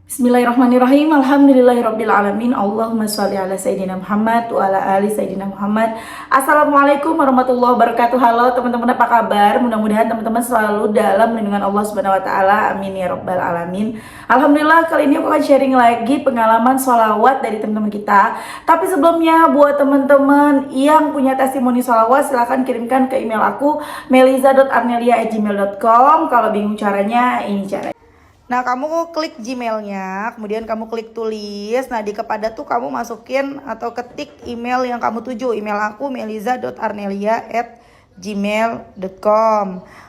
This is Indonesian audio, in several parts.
Bismillahirrahmanirrahim. Alhamdulillahirabbil alamin. Allahumma shalli ala sayyidina Muhammad wa ala ali sayyidina Muhammad. Assalamualaikum warahmatullahi wabarakatuh. Halo teman-teman, apa kabar? Mudah-mudahan teman-teman selalu dalam lindungan Allah Subhanahu wa taala. Amin ya rabbal alamin. Alhamdulillah, kali ini aku akan sharing lagi pengalaman sholawat dari teman-teman kita. Tapi sebelumnya, buat teman-teman yang punya testimoni sholawat, silahkan kirimkan ke email aku meliza.arnelia@gmail.com. Kalau bingung caranya, ini caranya. Nah, kamu klik Gmailnya, kemudian kamu klik tulis. Nah, di kepada tuh kamu masukin atau ketik email yang kamu tuju. Email aku meliza.arnelia@gmail.com.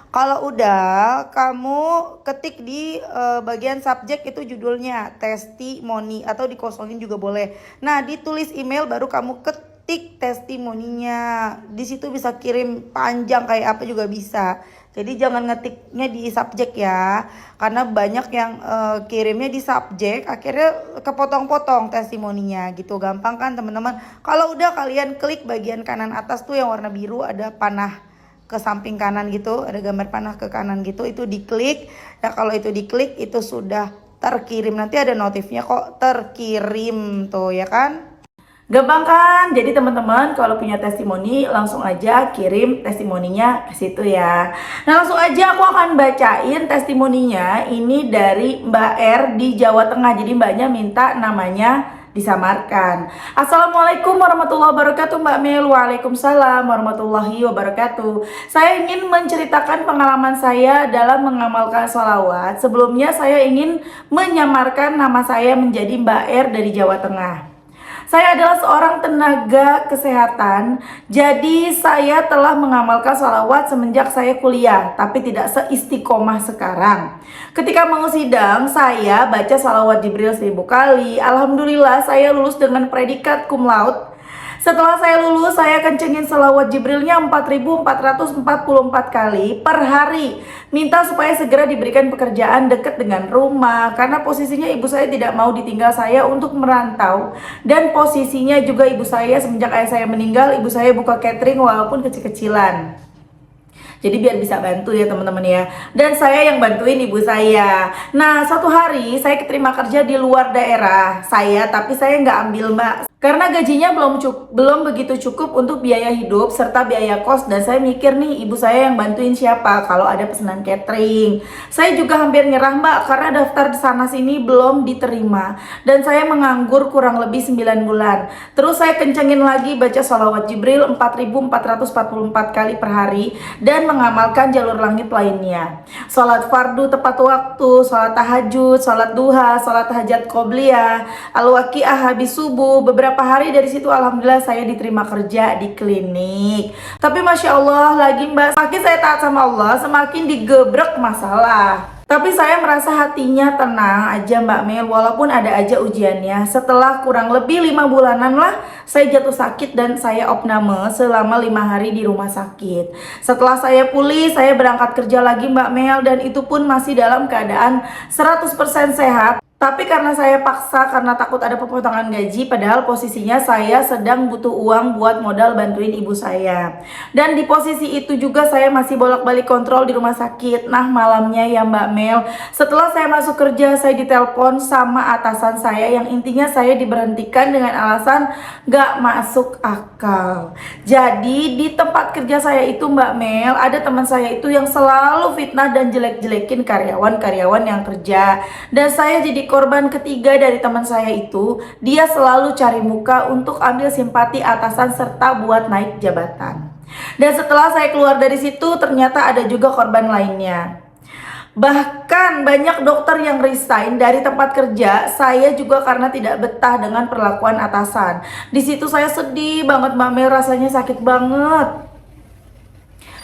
Kalau udah, kamu ketik di bagian subjek itu judulnya testimoni atau dikosongin juga boleh. Nah, ditulis email baru kamu ketik testimoninya. Di situ bisa kirim panjang kayak apa juga bisa. Jadi jangan ngetiknya di subjek ya, karena banyak yang kirimnya di subjek, akhirnya kepotong-potong testimoninya gitu. Gampang kan teman-teman? Kalau udah, kalian klik bagian kanan atas tuh yang warna biru, ada panah ke samping kanan gitu, ada gambar panah ke kanan gitu, itu diklik. Nah, kalau itu diklik itu sudah terkirim, nanti ada notifnya kok terkirim tuh ya kan. Gampang kan? Jadi teman-teman kalau punya testimoni langsung aja kirim testimoninya ke situ ya. Nah, langsung aja aku akan bacain testimoninya. Ini dari Mbak R di Jawa Tengah. Jadi mbaknya minta namanya disamarkan. Assalamualaikum warahmatullahi wabarakatuh Mbak Mel. Waalaikumsalam warahmatullahi wabarakatuh. Saya ingin menceritakan pengalaman saya dalam mengamalkan sholawat. Sebelumnya saya ingin menyamarkan nama saya menjadi Mbak R dari Jawa Tengah. Saya adalah seorang tenaga kesehatan, jadi saya telah mengamalkan sholawat semenjak saya kuliah, tapi tidak seistiqomah sekarang. Ketika mau sidang, saya baca sholawat Jibril 1000 kali. Alhamdulillah, saya lulus dengan predikat cum laude. Setelah saya lulus, saya kencengin sholawat Jibrilnya 4444 kali per hari. Minta supaya segera diberikan pekerjaan dekat dengan rumah, karena posisinya ibu saya tidak mau ditinggal saya untuk merantau. Dan posisinya juga ibu saya semenjak ayah saya meninggal, ibu saya buka catering walaupun kecil-kecilan. Jadi biar bisa bantu ya teman-teman ya. Dan saya yang bantuin ibu saya. Nah, suatu hari saya keterima kerja di luar daerah saya, tapi saya nggak ambil Mbak, karena gajinya belum begitu cukup untuk biaya hidup serta biaya kos. Dan saya mikir nih, ibu saya yang bantuin siapa kalau ada pesanan catering. Saya juga hampir nyerah Mbak, karena daftar sana sini belum diterima. Dan saya menganggur kurang lebih 9 bulan. Terus saya kencengin lagi baca sholawat Jibril 4444 kali per hari. Dan mengamalkan jalur langit lainnya. Sholat fardu tepat waktu, sholat tahajud, sholat duha, sholat hajat qobliyah, al-waqiah habis subuh. Beberapa hari dari situ alhamdulillah saya diterima kerja di klinik. Tapi Masya Allah lagi Mbak, semakin saya taat sama Allah, semakin digebrek masalah. Tapi saya merasa hatinya tenang aja Mbak Mel, walaupun ada aja ujiannya. Setelah kurang lebih 5 bulanan lah, saya jatuh sakit dan saya opname selama 5 hari di rumah sakit. Setelah saya pulih, saya berangkat kerja lagi Mbak Mel, dan itu pun masih dalam keadaan 100% sehat. Tapi karena saya paksa karena takut ada pemotongan gaji, padahal posisinya saya sedang butuh uang buat modal bantuin ibu saya. Dan di posisi itu juga saya masih bolak-balik kontrol di rumah sakit. Nah, malamnya ya Mbak Mel, setelah saya masuk kerja, saya ditelepon sama atasan saya yang intinya saya diberhentikan dengan alasan gak masuk akal. Jadi di tempat kerja saya itu Mbak Mel, ada teman saya itu yang selalu fitnah dan jelek-jelekin karyawan-karyawan yang kerja. Dan saya jadi korban ketiga dari teman saya itu. Dia selalu cari muka untuk ambil simpati atasan serta buat naik jabatan. Dan setelah saya keluar dari situ, ternyata ada juga korban lainnya. Bahkan banyak dokter yang resign dari tempat kerja saya juga karena tidak betah dengan perlakuan atasan. Di situ saya sedih banget Mbak Mel, rasanya sakit banget.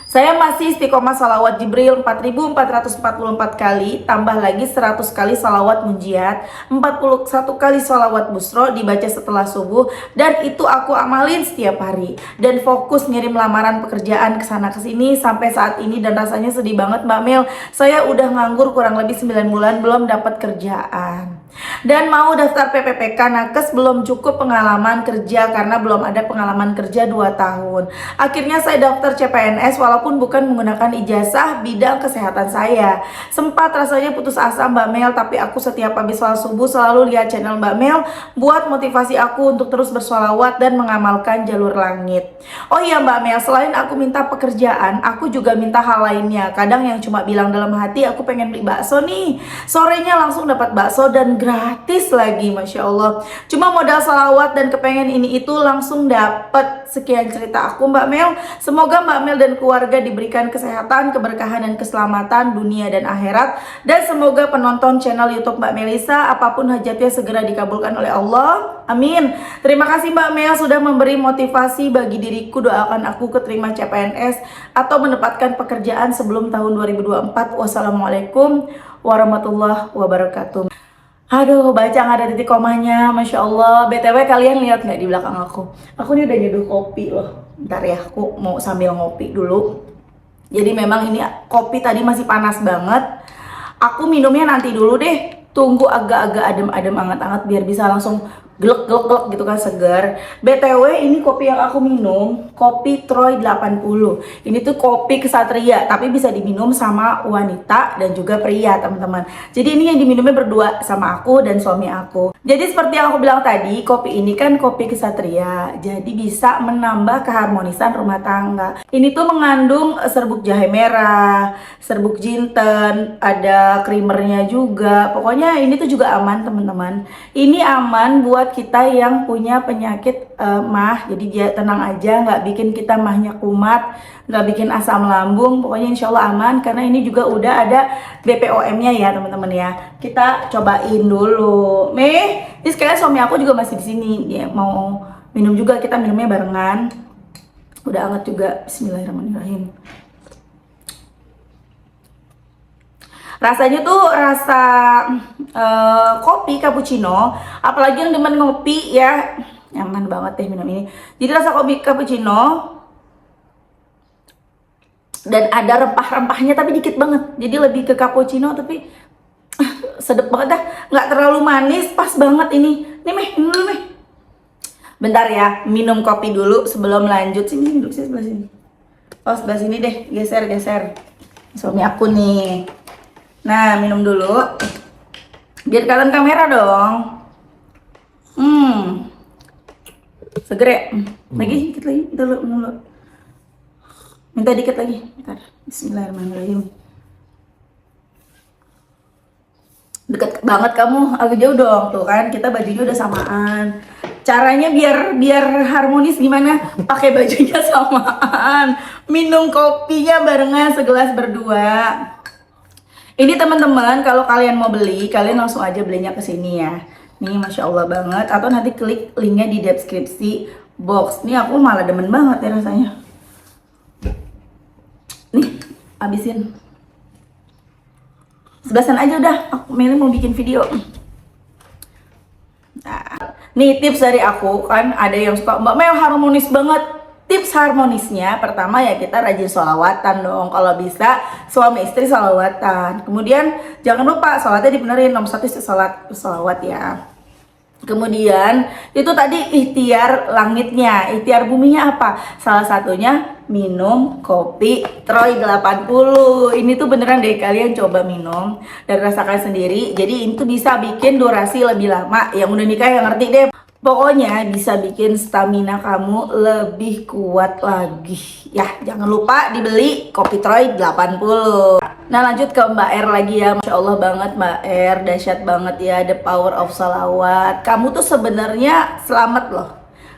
Saya masih istiqomah salawat Jibril 4444 kali, tambah lagi 100 kali salawat munjiat, 41 kali salawat busro dibaca setelah subuh, dan itu aku amalin setiap hari. Dan fokus ngirim lamaran pekerjaan kesana kesini sampai saat ini, dan rasanya sedih banget Mbak Mel. Saya udah nganggur kurang lebih 9 bulan belum dapat kerjaan. Dan mau daftar PPPK nakes belum cukup pengalaman kerja karena belum ada pengalaman kerja 2 tahun. Akhirnya saya daftar CPNS walaupun walaupun bukan menggunakan ijazah bidang kesehatan saya. Sempat rasanya putus asa Mbak Mel, tapi aku setiap habis sholat subuh selalu lihat channel Mbak Mel buat motivasi aku untuk terus bersolawat dan mengamalkan jalur langit. Oh iya Mbak Mel, selain aku minta pekerjaan, aku juga minta hal lainnya. Kadang yang cuma bilang dalam hati, aku pengen beli bakso nih, sorenya langsung dapat bakso dan gratis lagi, Masya Allah. Cuma modal salawat dan kepengen ini itu langsung dapat. Sekian cerita aku Mbak Mel. Semoga Mbak Mel dan keluarga diberikan kesehatan, keberkahan dan keselamatan dunia dan akhirat. Dan semoga penonton channel YouTube Mbak Melisa apapun hajatnya segera dikabulkan oleh Allah. Amin. Terima kasih Mbak Mel sudah memberi motivasi bagi diriku. Doakan aku keterima CPNS atau mendapatkan pekerjaan sebelum tahun 2024. Wassalamualaikum warahmatullahi wabarakatuh. Aduh, baca nggak ada titik komanya, Masya Allah. BTW kalian lihat nggak di belakang aku? Aku ini udah nyeduh kopi loh. Bentar ya, aku mau sambil ngopi dulu. Jadi memang ini kopi tadi masih panas banget. Aku minumnya nanti dulu deh. Tunggu agak-agak adem-adem, anget-anget biar bisa langsung glek-glek gitu kan, segar. BTW ini kopi yang aku minum, kopi Troy 80. Ini tuh kopi kesatria, tapi bisa diminum sama wanita dan juga pria, teman-teman. Jadi ini yang diminumnya berdua sama aku dan suami aku. Jadi seperti yang aku bilang tadi, kopi ini kan kopi kesatria. Jadi bisa menambah keharmonisan rumah tangga. Ini tuh mengandung serbuk jahe merah, serbuk jinten, ada creamernya juga. Pokoknya ini tuh juga aman, teman-teman. Ini aman buat kita yang punya penyakit mah, jadi dia tenang aja, nggak bikin kita mahnya kumat, nggak bikin asam lambung. Pokoknya insya Allah aman, karena ini juga udah ada BPOM-nya ya teman-teman ya. Kita cobain dulu. Ini sekalian suami aku juga masih di sini, dia mau minum juga, kita minumnya barengan. Udah anget juga. Bismillahirrahmanirrahim. Rasanya tuh rasa kopi cappuccino, apalagi yang demen ngopi ya, nyaman banget deh minum ini. Jadi rasa kopi cappuccino dan ada rempah-rempahnya tapi dikit banget, jadi lebih ke cappuccino tapi sedep banget dah, nggak terlalu manis, pas banget ini. Nih minum dulu bentar ya, minum kopi dulu sebelum lanjut. Sini duduk sih sebelah sini. Oh sebelah sini deh, geser suami aku nih. Nah, minum dulu. Biar kalian kamera dong. Seger ya? Lagi, dikit lagi. Dulu. Minta dikit lagi. Bentar. Bismillahirrahmanirrahim. Deket banget kamu, agak jauh dong. Tuh kan, kita bajunya udah samaan. Caranya biar harmonis gimana? Pakai bajunya samaan. Minum kopinya barengan segelas berdua. Ini teman-teman, kalau kalian mau beli, kalian langsung aja belinya ke sini ya. Nih Masya Allah banget. Atau nanti klik linknya di deskripsi box. Ini aku malah demen banget ya rasanya. Nih, habisin. Sebelah sana aja udah. Aku Meli mau bikin video. Nah, nih tips dari aku, kan ada yang suka, Mbak Mel harmonis banget. Tips harmonisnya, pertama ya kita rajin sholawatan dong. Kalau bisa suami istri sholawatan. Kemudian jangan lupa sholatnya dibenerin, nomor 1 sholawat ya. Kemudian itu tadi ikhtiar langitnya, ikhtiar buminya apa? Salah satunya minum kopi Troy 80. Ini tuh beneran deh, kalian coba minum dan rasakan sendiri. Jadi itu bisa bikin durasi lebih lama. Yang udah nikah yang ngerti deh. Pokoknya bisa bikin stamina kamu lebih kuat lagi. Ya, jangan lupa dibeli kopi Troy 80. Nah, lanjut ke Mbak R lagi ya. Masya Allah banget Mbak R, dahsyat banget ya, the power of salawat. Kamu tuh sebenarnya selamat loh,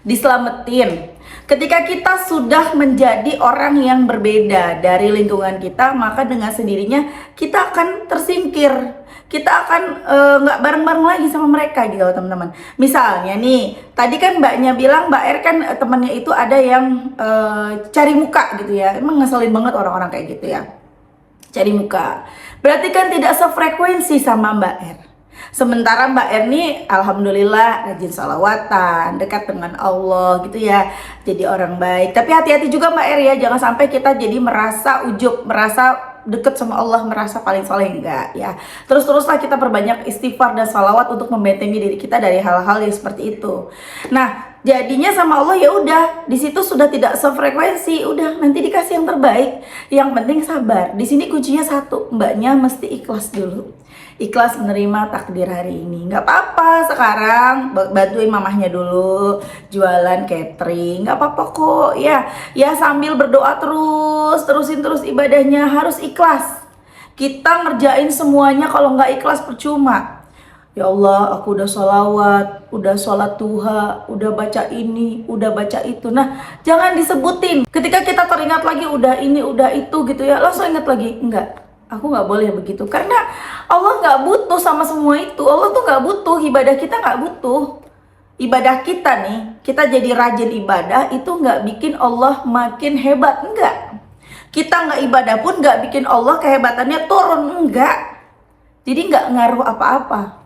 diselamatin. Ketika kita sudah menjadi orang yang berbeda dari lingkungan kita, maka dengan sendirinya kita akan tersingkir. Kita akan nggak bareng-bareng lagi sama mereka gitu teman-teman. Misalnya nih, tadi kan mbaknya bilang, Mbak R kan temannya itu ada yang cari muka gitu ya. Emang ngeselin banget orang-orang kayak gitu ya, cari muka. Berarti kan tidak sefrekuensi sama Mbak R. Sementara Mbak R nih alhamdulillah rajin salawatan, dekat dengan Allah gitu ya, jadi orang baik. Tapi hati-hati juga Mbak R ya, jangan sampai kita jadi merasa ujub, merasa deket sama Allah, merasa paling soleh, enggak ya. Terus-teruslah kita perbanyak istighfar dan salawat untuk membentengi diri kita dari hal-hal yang seperti itu. Nah, jadinya sama Allah ya udah, di situ sudah tidak sefrekuensi, udah nanti dikasih yang terbaik. Yang penting sabar. Di sini kuncinya satu, mbaknya mesti ikhlas dulu. Ikhlas menerima takdir hari ini. Nggak apa-apa sekarang bantuin mamahnya dulu jualan catering, nggak apa-apa kok ya. Ya sambil berdoa terusin terus ibadahnya, harus ikhlas. Kita ngerjain semuanya, kalau nggak ikhlas percuma. Ya Allah, aku udah sholawat, udah sholat duha, udah baca ini, udah baca itu. Nah, jangan disebutin. Ketika kita teringat lagi, udah ini, udah itu gitu ya, langsung ingat lagi. Enggak, aku nggak boleh begitu. Karena Allah nggak butuh sama semua itu. Allah tuh nggak butuh, ibadah kita nggak butuh. Ibadah kita nih, kita jadi rajin ibadah, itu nggak bikin Allah makin hebat. Enggak. Kita nggak ibadah pun nggak bikin Allah kehebatannya turun. Enggak. Jadi nggak ngaruh apa-apa.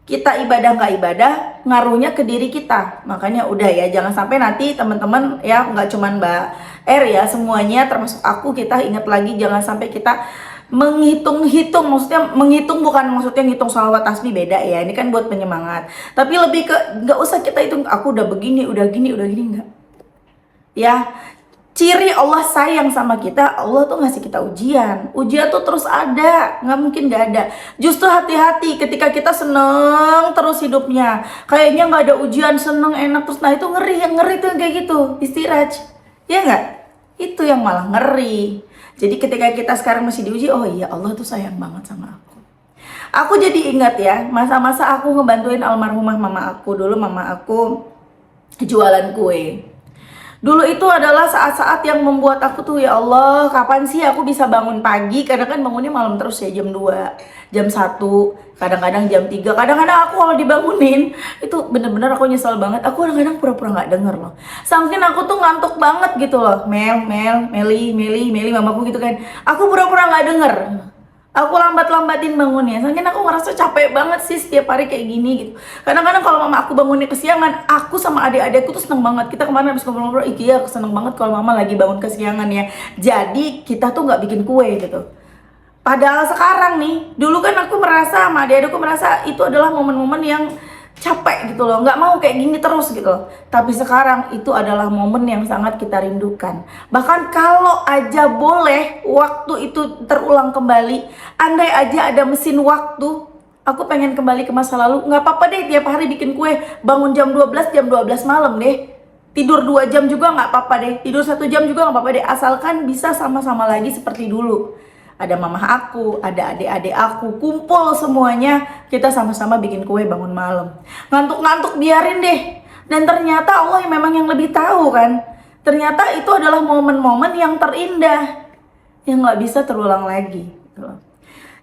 Kita ibadah nggak ibadah, ngaruhnya ke diri kita. Makanya udah ya, jangan sampai nanti teman-teman ya, nggak cuman Mbak R ya, semuanya termasuk aku, kita ingat lagi jangan sampai kita menghitung-hitung. Maksudnya menghitung bukan maksudnya ngitung sholawat tasbih, beda ya, ini kan buat penyemangat. Tapi lebih ke nggak usah kita hitung, aku udah begini, udah gini, nggak. Ya, ciri Allah sayang sama kita, Allah tuh ngasih kita ujian. Ujian tuh terus ada, nggak mungkin nggak ada. Justru hati-hati ketika kita seneng terus hidupnya, kayaknya nggak ada ujian, seneng, enak terus. Nah itu ngeri, yang ngeri tuh yang kayak gitu, istirahat. Ya nggak? Itu yang malah ngeri. Jadi ketika kita sekarang masih diuji, oh iya Allah tuh sayang banget sama aku. Aku jadi ingat ya, masa-masa aku ngebantuin almarhumah mama aku. Dulu mama aku jualan kue. Dulu itu adalah saat-saat yang membuat aku tuh, ya Allah, kapan sih aku bisa bangun pagi? Karena kan bangunnya malam terus ya, jam 2, jam 1, kadang-kadang jam 3. Kadang-kadang aku kalau dibangunin, itu bener-bener aku nyesel banget. Aku kadang-kadang pura-pura gak denger loh. Saking aku tuh ngantuk banget gitu loh. Meli, mamaku gitu kan. Aku pura-pura gak denger. Aku lambat-lambatin bangunnya. Saking aku ngerasa capek banget sih setiap hari kayak gini gitu. Kadang-kadang kalau mama aku bangunnya kesiangan, aku sama adik-adikku tuh seneng banget. Kita kemarin habis ngobrol-ngobrol, iya aku seneng banget kalau mama lagi bangun kesiangan ya. Jadi kita tuh nggak bikin kue gitu. Padahal sekarang nih, dulu kan aku merasa sama adik-adikku merasa itu adalah momen-momen yang capek gitu loh, nggak mau kayak gini terus gitu loh. Tapi sekarang itu adalah momen yang sangat kita rindukan. Bahkan kalau aja boleh waktu itu terulang kembali, andai aja ada mesin waktu, aku pengen kembali ke masa lalu. Nggak apa-apa deh tiap hari bikin kue, bangun jam 12 malam deh. Tidur 2 jam juga nggak apa-apa deh, tidur 1 jam juga nggak apa-apa deh, asalkan bisa sama-sama lagi seperti dulu. Ada mamah aku, ada adik-adik aku, kumpul semuanya, kita sama-sama bikin kue bangun malam. Ngantuk-ngantuk biarin deh. Dan ternyata Allah yang memang yang lebih tahu kan. Ternyata itu adalah momen-momen yang terindah, yang gak bisa terulang lagi.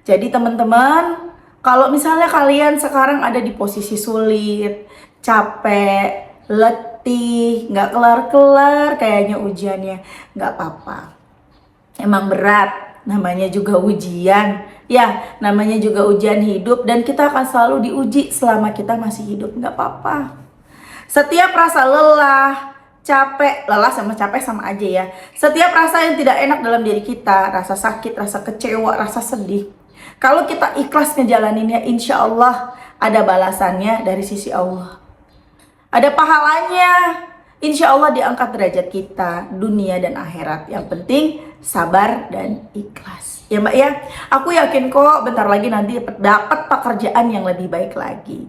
Jadi teman-teman, kalau misalnya kalian sekarang ada di posisi sulit, capek, letih, gak kelar-kelar kayaknya ujiannya, gak apa-apa. Emang berat. Namanya juga ujian, ya namanya juga ujian hidup, dan kita akan selalu diuji selama kita masih hidup, nggak apa-apa. Setiap rasa lelah, lelah sama capek sama aja ya. Setiap rasa yang tidak enak dalam diri kita, rasa sakit, rasa kecewa, rasa sedih, kalau kita ikhlas ngejalaninnya, insya Allah ada balasannya dari sisi Allah. Ada pahalanya. Insya Allah diangkat derajat kita dunia dan akhirat. Yang penting sabar dan ikhlas. Ya Mbak ya, aku yakin kok bentar lagi nanti dapat pekerjaan yang lebih baik lagi.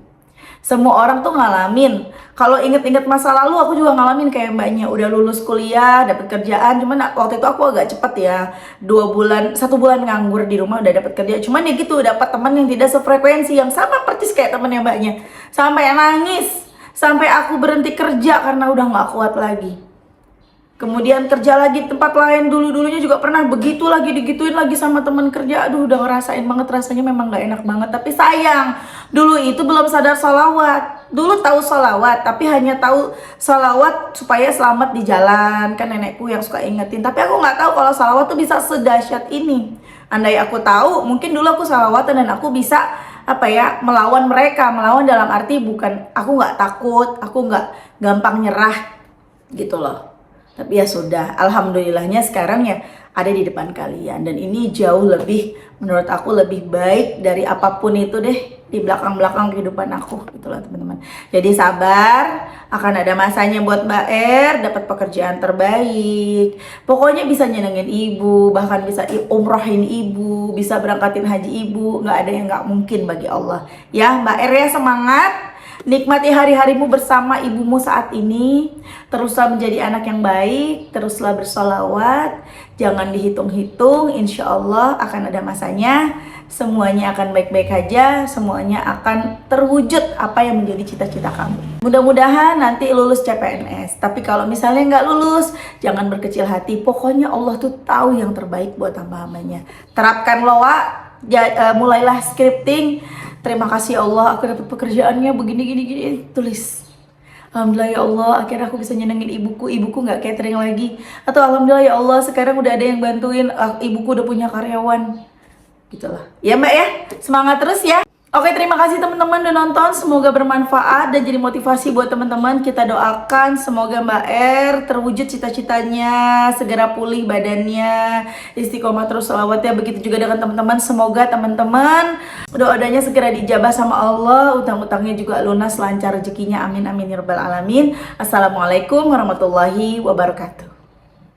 Semua orang tuh ngalamin. Kalau inget-inget masa lalu, aku juga ngalamin kayak Mbaknya. Udah lulus kuliah, dapat kerjaan. Cuman waktu itu aku agak cepet ya, 1 bulan nganggur di rumah udah dapat kerja. Cuman ya gitu, dapat teman yang tidak sefrekuensi, yang sama persis kayak temennya Mbaknya. Sampai nangis. Sampai aku berhenti kerja karena udah gak kuat lagi. Kemudian kerja lagi tempat lain, dulunya juga pernah begitu lagi, digituin lagi sama temen kerja. Aduh, udah ngerasain banget, rasanya memang gak enak banget. Tapi sayang, dulu itu belum sadar sholawat. Dulu tahu sholawat, tapi hanya tahu sholawat supaya selamat di jalan. Kan nenekku yang suka ingetin. Tapi aku gak tahu kalau sholawat tuh bisa sedahsyat ini. Andai aku tahu, mungkin dulu aku sholawatan dan aku bisa melawan mereka. Melawan dalam arti bukan aku nggak takut, aku nggak gampang nyerah gitu loh. Tapi ya sudah, alhamdulillahnya sekarang ya ada di depan kalian. Dan ini jauh lebih, menurut aku lebih baik dari apapun itu deh di belakang-belakang kehidupan aku gitu loh teman-teman. Jadi sabar, akan ada masanya buat Mbak R dapat pekerjaan terbaik. Pokoknya bisa nyenengin ibu, bahkan bisa umrohin ibu, bisa berangkatin haji ibu. Nggak ada yang nggak mungkin bagi Allah. Ya Mbak R ya, semangat. Nikmati hari-harimu bersama ibumu saat ini. Teruslah menjadi anak yang baik, teruslah bersolawat. Jangan dihitung-hitung, insya Allah akan ada masanya. Semuanya akan baik-baik aja, semuanya akan terwujud apa yang menjadi cita-cita kamu. Mudah-mudahan nanti lulus CPNS. Tapi kalau misalnya nggak lulus, jangan berkecil hati. Pokoknya Allah tuh tahu yang terbaik buat hamba-hambanya. Terapkan loa, mulailah scripting. Terima kasih Allah, aku dapat pekerjaannya begini, tulis. Alhamdulillah ya Allah, akhirnya aku bisa nyenengin ibuku nggak catering lagi. Atau alhamdulillah ya Allah, sekarang udah ada yang bantuin, ibuku udah punya karyawan. Gitulah. Ya Mbak ya, semangat terus ya. Oke, terima kasih teman-teman udah nonton. Semoga bermanfaat dan jadi motivasi buat teman-teman. Kita doakan semoga Mbak R terwujud cita-citanya, segera pulih badannya, istiqomah terus selawatnya. Begitu juga dengan teman-teman. Semoga teman-teman doa-doanya segera dijabah sama Allah, utang-utangnya juga lunas, lancar rezekinya. Amin amin ya rabbal alamin. Assalamualaikum warahmatullahi wabarakatuh.